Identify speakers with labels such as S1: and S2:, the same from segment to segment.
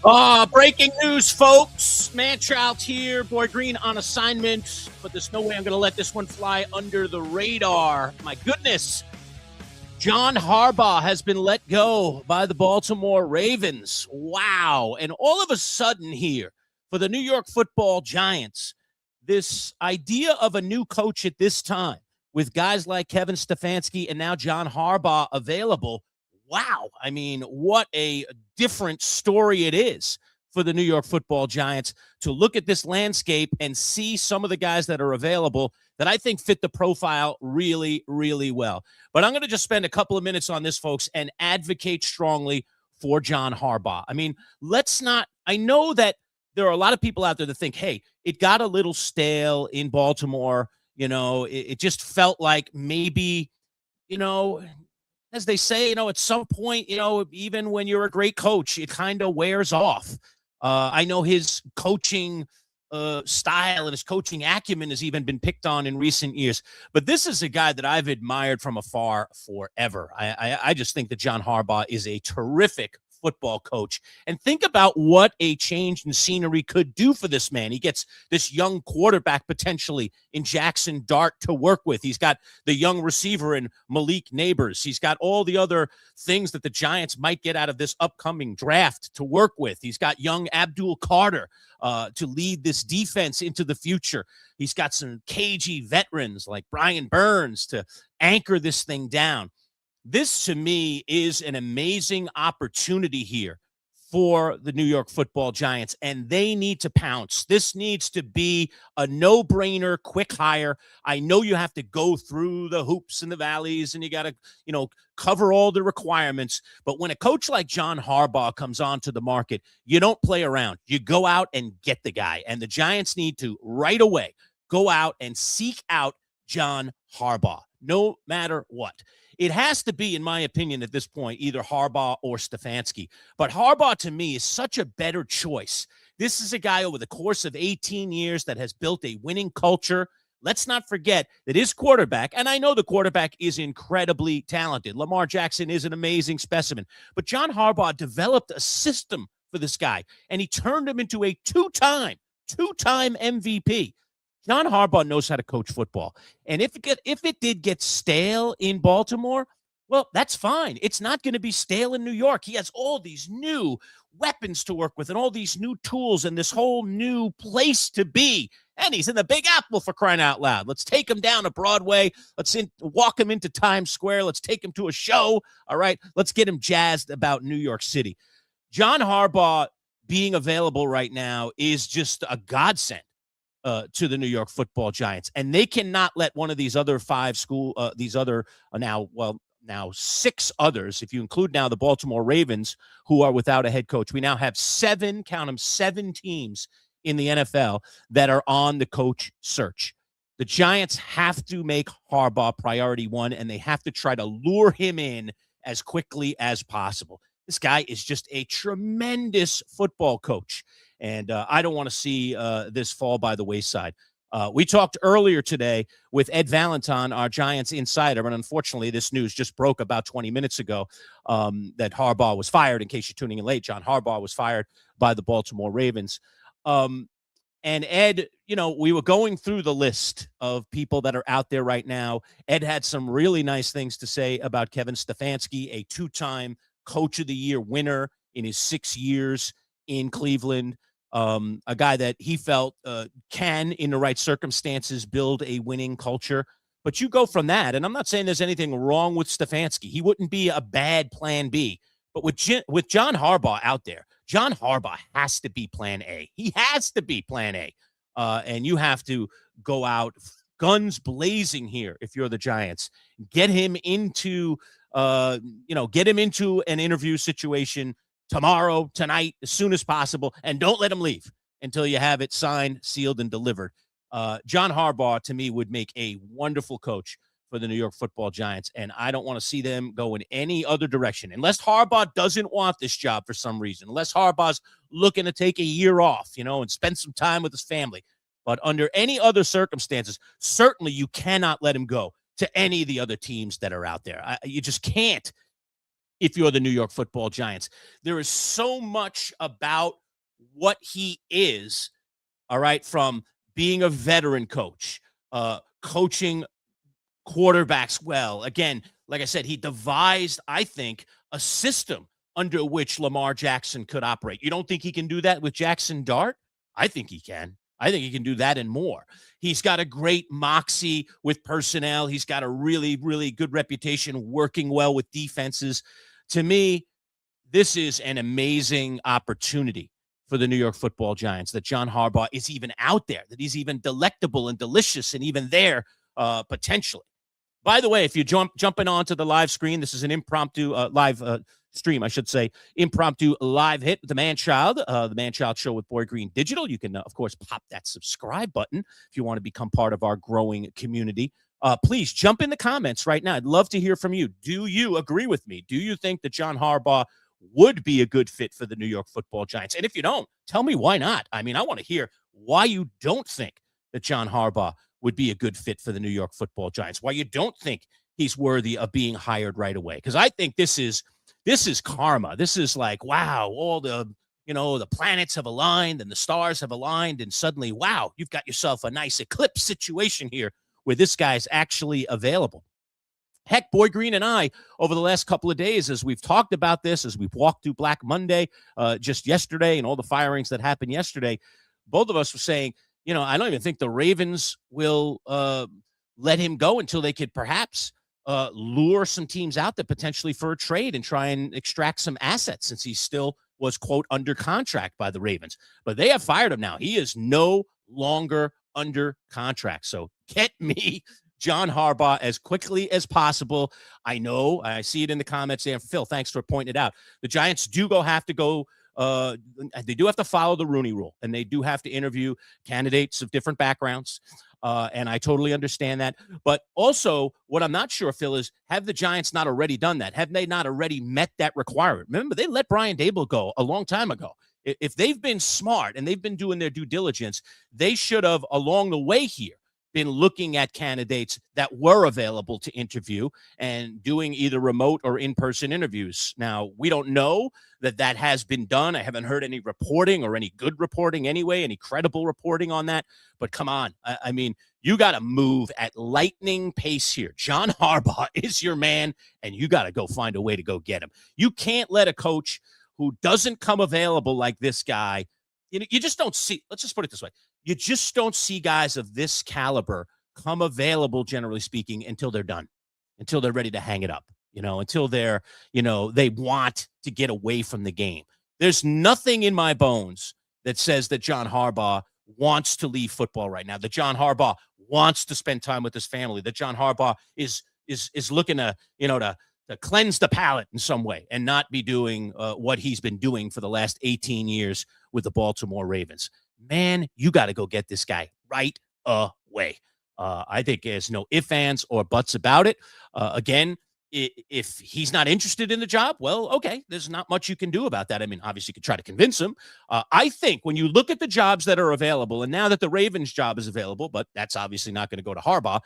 S1: Breaking news, folks. Manchild here. Boy Green on assignment, but there's no way I'm going to let this one fly under the radar. My goodness. John Harbaugh has been let go by the Baltimore Ravens. Wow. And all of a sudden here, for the New York Football Giants, this idea of a new coach at this time with guys like Kevin Stefanski and now John Harbaugh available. Wow. I mean, what a different story it is for the New York Football Giants to look at this landscape and see some of the guys that are available that I think fit the profile really, really well. But I'm going to just spend a couple of minutes on this, folks, and advocate strongly for John Harbaugh. I mean, let's not – I know that there are a lot of people out there that think, hey, it got a little stale in Baltimore. You know, it just felt like maybe, you know – as they say, you know, at some point, you know, even when you're a great coach, it kind of wears off. I know his coaching style and his coaching acumen has even been picked on in recent years. But this is a guy that I've admired from afar forever. I just think that John Harbaugh is a terrific football coach. And think about what a change in scenery could do for this man. He gets this young quarterback potentially in Jackson Dart to work with. He's got the young receiver in Malik Neighbors. He's got all the other things that the Giants might get out of this upcoming draft to work with. He's got young Abdul Carter to lead this defense into the future. He's got some cagey veterans like Brian Burns to anchor this thing down. This, to me, is an amazing opportunity here for the New York Football Giants, and they need to pounce. This needs to be a no-brainer, quick hire. I know you have to go through the hoops and the valleys, and you got to, you know, cover all the requirements. But when a coach like John Harbaugh comes onto the market, you don't play around. You go out and get the guy, and the Giants need to right away go out and seek out John Harbaugh, no matter what. It has to be, in my opinion, at this point, either Harbaugh or Stefanski. But Harbaugh, to me, is such a better choice. This is a guy over the course of 18 years that has built a winning culture. Let's not forget that his quarterback, and I know the quarterback is incredibly talented. Lamar Jackson is an amazing specimen. But John Harbaugh developed a system for this guy, and he turned him into a two-time MVP. John Harbaugh knows how to coach football. And if it did get stale in Baltimore, well, that's fine. It's not going to be stale in New York. He has all these new weapons to work with and all these new tools and this whole new place to be. And he's in the Big Apple, for crying out loud. Let's take him down to Broadway. Let's walk him into Times Square. Let's take him to a show. All right. Let's get him jazzed about New York City. John Harbaugh being available right now is just a godsend to the New York Football Giants. And they cannot let one of these other now six others, if you include now the Baltimore Ravens, who are without a head coach. We now have seven teams in the NFL that are on the coach search. The Giants have to make Harbaugh priority one, and they have to try to lure him in as quickly as possible. This guy is just a tremendous football coach. And I don't want to see this fall by the wayside. We talked earlier today with Ed Valentine, our Giants insider, and unfortunately this news just broke about 20 minutes ago that Harbaugh was fired. In case you're tuning in late, John Harbaugh was fired by the Baltimore Ravens. And Ed, you know, we were going through the list of people that are out there right now. Ed had some really nice things to say about Kevin Stefanski, a two-time Coach of the Year winner in his 6 years in Cleveland. A guy that he felt can, in the right circumstances, build a winning culture. But you go from that, and I'm not saying there's anything wrong with Stefanski. He wouldn't be a bad plan B. But with John Harbaugh out there, John Harbaugh has to be plan A. He has to be plan A. And you have to go out guns blazing here if you're the Giants. Get him into an interview situation tomorrow, tonight, as soon as possible, and don't let him leave until you have it signed, sealed, and delivered. John Harbaugh, to me, would make a wonderful coach for the New York Football Giants, and I don't want to see them go in any other direction. Unless Harbaugh doesn't want this job for some reason, unless Harbaugh's looking to take a year off, and spend some time with his family. But under any other circumstances, certainly you cannot let him go to any of the other teams that are out there. You just can't. if you're the New York Football Giants. There is so much about what he is, all right, from being a veteran coach, coaching quarterbacks well. Again, like I said, he devised, I think, a system under which Lamar Jackson could operate. You don't think he can do that with Jackson Dart? I think he can. I think he can do that and more. He's got a great moxie with personnel. He's got a really, really good reputation working well with defenses. To me, this is an amazing opportunity for the New York Football Giants, that John Harbaugh is even out there, that he's even delectable and delicious and even there potentially. By the way, if you're jumping onto the live screen, this is an impromptu live stream, I should say, impromptu live hit with the Manchild, the Manchild Show with Boy Green Digital. You can, of course, pop that subscribe button if you want to become part of our growing community. Please jump in the comments right now. I'd love to hear from you. Do you agree with me? Do you think that John Harbaugh would be a good fit for the New York Football Giants? And if you don't, tell me why not. I mean, I want to hear why you don't think that John Harbaugh would be a good fit for the New York Football Giants, why you don't think he's worthy of being hired right away. Because I think this is karma. This is like, wow, all the planets have aligned and the stars have aligned, and suddenly, wow, you've got yourself a nice eclipse situation here where this guy's actually available. Heck, Boy Green and I, over the last couple of days, as we've talked about this, as we've walked through Black Monday just yesterday and all the firings that happened yesterday, both of us were saying, I don't even think the Ravens will let him go until they could perhaps lure some teams out there potentially for a trade and try and extract some assets, since he still was, quote, under contract by the Ravens. But they have fired him now. He is no longer under contract. So get me John Harbaugh as quickly as possible. I know, I see it in the comments there. Phil, thanks for pointing it out. The Giants have to go. They do have to follow the Rooney Rule, and they do have to interview candidates of different backgrounds. And I totally understand that. But also, what I'm not sure, Phil, is have the Giants not already done that? Have they not already met that requirement? Remember, they let Brian Daboll go a long time ago. If they've been smart and they've been doing their due diligence, they should have, along the way here, been looking at candidates that were available to interview and doing either remote or in-person interviews. Now, we don't know that has been done. I haven't heard any reporting, or any good reporting anyway, any credible reporting on that. But come on. I mean, you got to move at lightning pace here. John Harbaugh is your man, and you got to go find a way to go get him. You can't let a coach who doesn't come available like this guy, you just don't see, let's just put it this way. You just don't see guys of this caliber come available, generally speaking, until they're done, until they're ready to hang it up, until they're, they want to get away from the game. There's nothing in my bones that says that John Harbaugh wants to leave football right now, that John Harbaugh wants to spend time with his family, that John Harbaugh is looking to, to cleanse the palate in some way and not be doing what he's been doing for the last 18 years with the Baltimore Ravens. Man, you got to go get this guy right away. I think there's no ifs, ands, or buts about it. Again, if he's not interested in the job, well, okay, there's not much you can do about that. I mean, obviously, you could try to convince him. I think when you look at the jobs that are available, and now that the Ravens job is available, but that's obviously not going to go to Harbaugh,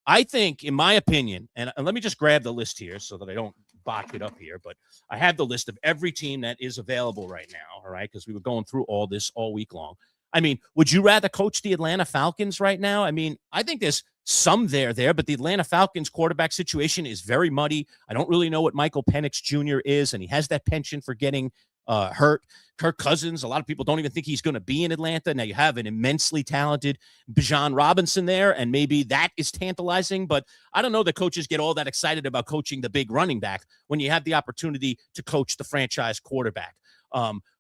S1: I think, in my opinion, and let me just grab the list here so that I don't botch it up here, but I have the list of every team that is available right now, all right, because we were going through all this all week long. I mean, would you rather coach the Atlanta Falcons right now? I mean, I think there's some there, but the Atlanta Falcons quarterback situation is very muddy. I don't really know what Michael Penix Jr. is, and he has that penchant for getting hurt. Kirk Cousins, a lot of people don't even think he's going to be in Atlanta. Now you have an immensely talented Bijan Robinson there, and maybe that is tantalizing, but I don't know that coaches get all that excited about coaching the big running back when you have the opportunity to coach the franchise quarterback.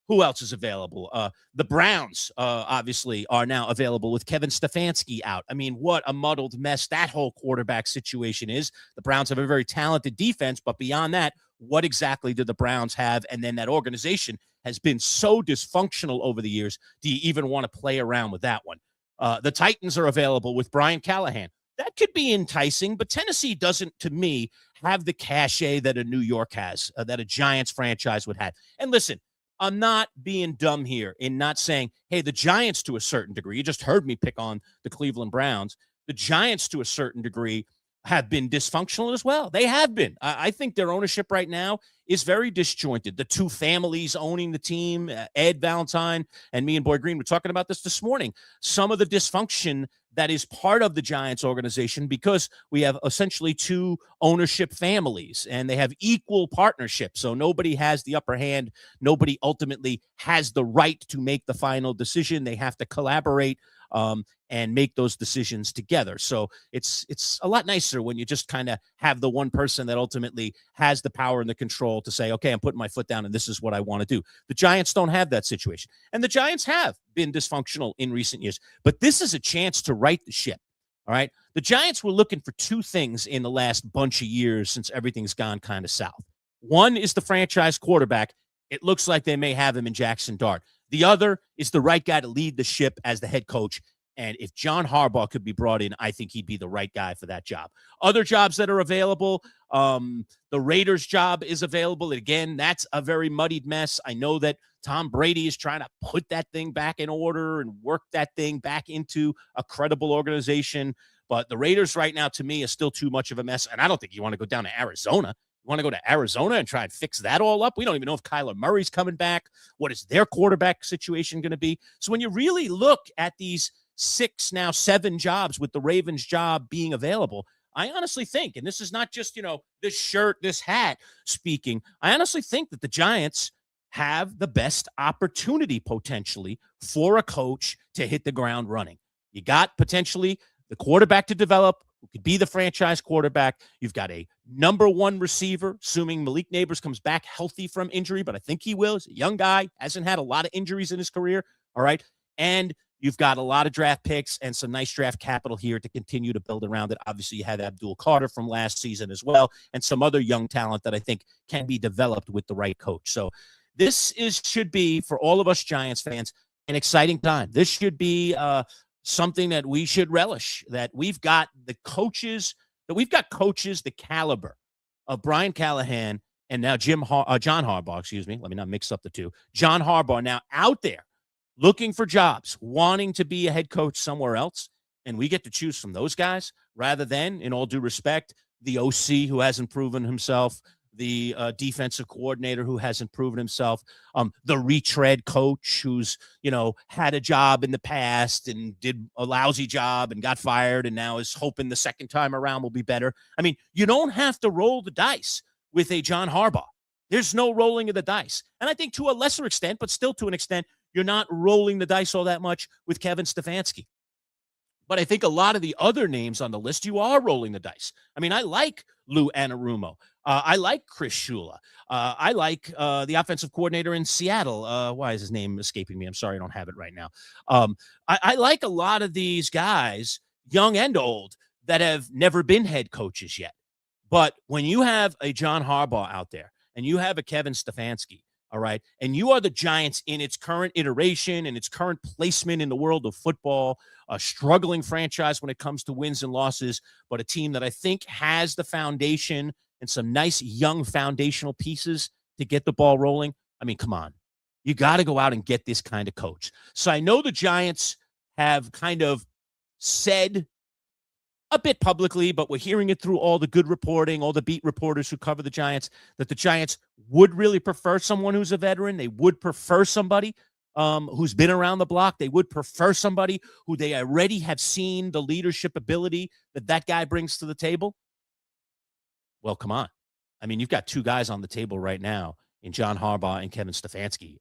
S1: Who else is available? The Browns, obviously, are now available with Kevin Stefanski out. I mean, what a muddled mess that whole quarterback situation is. The Browns have a very talented defense, but beyond that, what exactly do the Browns have? And then that organization has been so dysfunctional over the years. Do you even want to play around with that one? The Titans are available with Brian Callahan. That could be enticing, but Tennessee doesn't, to me, have the cachet that a New York has, that a Giants franchise would have. And listen, I'm not being dumb here in not saying, hey, the Giants to a certain degree, you just heard me pick on the Cleveland Browns. The Giants to a certain degree have been dysfunctional as well. They have been. I think their ownership right now is very disjointed. The two families owning the team, Ed Valentine and me and Boy Green, were talking about this morning. Some of the dysfunction that is part of the Giants organization, because we have essentially two ownership families and they have equal partnership. So nobody has the upper hand. Nobody ultimately has the right to make the final decision. They have to collaborate and make those decisions together. So it's a lot nicer when you just kind of have the one person that ultimately has the power and the control to say, okay, I'm putting my foot down and this is what I want to do. The Giants don't have that situation. And the Giants have been dysfunctional in recent years, but this is a chance to right the ship. All right. The Giants were looking for two things in the last bunch of years since everything's gone kind of south. One is the franchise quarterback. It looks like they may have him in Jackson Dart. The other is the right guy to lead the ship as the head coach. And if John Harbaugh could be brought in, I think he'd be the right guy for that job. Other jobs that are available, the Raiders job is available. Again, that's a very muddied mess. I know that Tom Brady is trying to put that thing back in order and work that thing back into a credible organization. But the Raiders right now, to me, is still too much of a mess. And I don't think you want to go down to Arizona. You want to go to Arizona and try and fix that all up? We don't even know if Kyler Murray's coming back. What is their quarterback situation going to be? So when you really look at these 6, now 7 jobs with the Ravens job being available, I honestly think, and this is not just, this shirt, this hat speaking, I honestly think that the Giants have the best opportunity potentially for a coach to hit the ground running. You got potentially the quarterback to develop, who could be the franchise quarterback. You've got a number 1 receiver, assuming Malik Neighbors comes back healthy from injury, but I think he will. He's a young guy, hasn't had a lot of injuries in his career. All right. And you've got a lot of draft picks and some nice draft capital here to continue to build around it. Obviously, you had Abdul Carter from last season as well, and some other young talent that I think can be developed with the right coach. So this should be, for all of us Giants fans, an exciting time. This should be something that we should relish, that we've got the coaches, the caliber of Brian Callahan and now John Harbaugh, excuse me. Let me not mix up the two. John Harbaugh now out there looking for jobs, wanting to be a head coach somewhere else. And we get to choose from those guys rather than, in all due respect, the OC who hasn't proven himself, the defensive coordinator who hasn't proven himself, the retread coach who's, had a job in the past and did a lousy job and got fired and now is hoping the second time around will be better. I mean, you don't have to roll the dice with a John Harbaugh. There's no rolling of the dice. And I think to a lesser extent, but still to an extent, you're not rolling the dice all that much with Kevin Stefanski. But I think a lot of the other names on the list, you are rolling the dice. I mean, I like Lou Anarumo. I like Chris Shula. I like the offensive coordinator in Seattle. Why is his name escaping me? I'm sorry, I don't have it right now. I like a lot of these guys, young and old, that have never been head coaches yet. But when you have a John Harbaugh out there and you have a Kevin Stefanski, all right, and you are the Giants in its current iteration and its current placement in the world of football, a struggling franchise when it comes to wins and losses, but a team that I think has the foundation and some nice young foundational pieces to get the ball rolling. I mean, come on. You got to go out and get this kind of coach. So I know the Giants have kind of said a bit publicly, but we're hearing it through all the good reporting, all the beat reporters who cover the Giants, that the Giants would really prefer someone who's a veteran. They would prefer somebody who's been around the block. They would prefer somebody who they already have seen the leadership ability that guy brings to the table. Well, come on. I mean, you've got two guys on the table right now in John Harbaugh and Kevin Stefanski.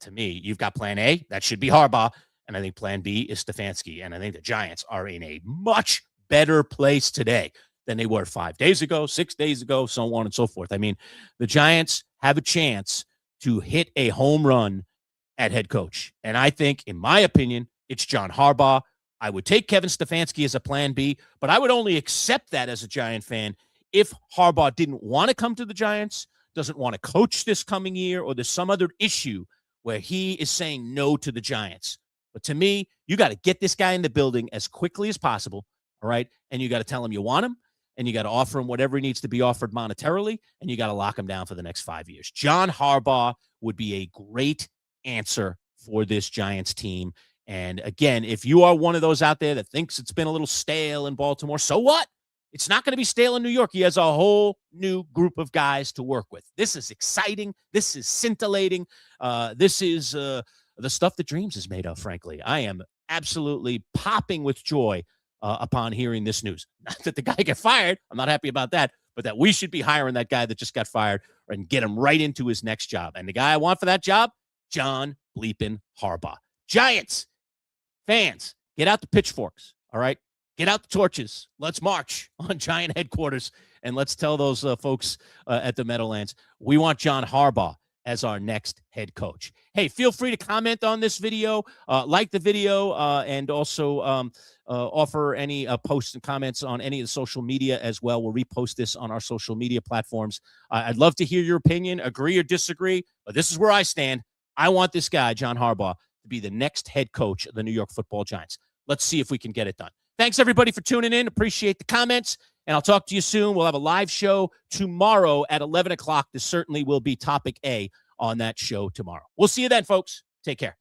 S1: To me, you've got plan A. That should be Harbaugh. And I think plan B is Stefanski. And I think the Giants are in a much better place today than they were 5 days ago, 6 days ago, so on and so forth. I mean, the Giants have a chance to hit a home run at head coach. And I think, in my opinion, it's John Harbaugh. I would take Kevin Stefanski as a plan B, but I would only accept that as a Giant fan if Harbaugh didn't want to come to the Giants, doesn't want to coach this coming year, or there's some other issue where he is saying no to the Giants. But to me, you got to get this guy in the building as quickly as possible. All right. And you got to tell him you want him, and you got to offer him whatever he needs to be offered monetarily, and you got to lock him down for the next 5 years. John Harbaugh would be a great answer for this Giants team. And again, if you are one of those out there that thinks it's been a little stale in Baltimore, so what? It's not going to be stale in New York. He has a whole new group of guys to work with. This is exciting. This is scintillating. This is the stuff that dreams is made of, frankly. I am absolutely popping with joy upon hearing this news. Not that the guy got fired. I'm not happy about that, but that we should be hiring that guy that just got fired and get him right into his next job. And the guy I want for that job, John bleeping Harbaugh. Giants fans, get out the pitchforks, all right? Get out the torches. Let's march on Giant headquarters, and let's tell those folks at the Meadowlands, we want John Harbaugh as our next head coach. Hey, feel free to comment on this video, like the video, and also offer any posts and comments on any of the social media as well. We'll repost this on our social media platforms. I'd love to hear your opinion, agree or disagree, but this is where I stand. I want this guy, John Harbaugh, to be the next head coach of the New York Football Giants. Let's see if we can get it done. Thanks, everybody, for tuning in. Appreciate the comments, and I'll talk to you soon. We'll have a live show tomorrow at 11 o'clock. This certainly will be topic A on that show tomorrow. We'll see you then, folks. Take care.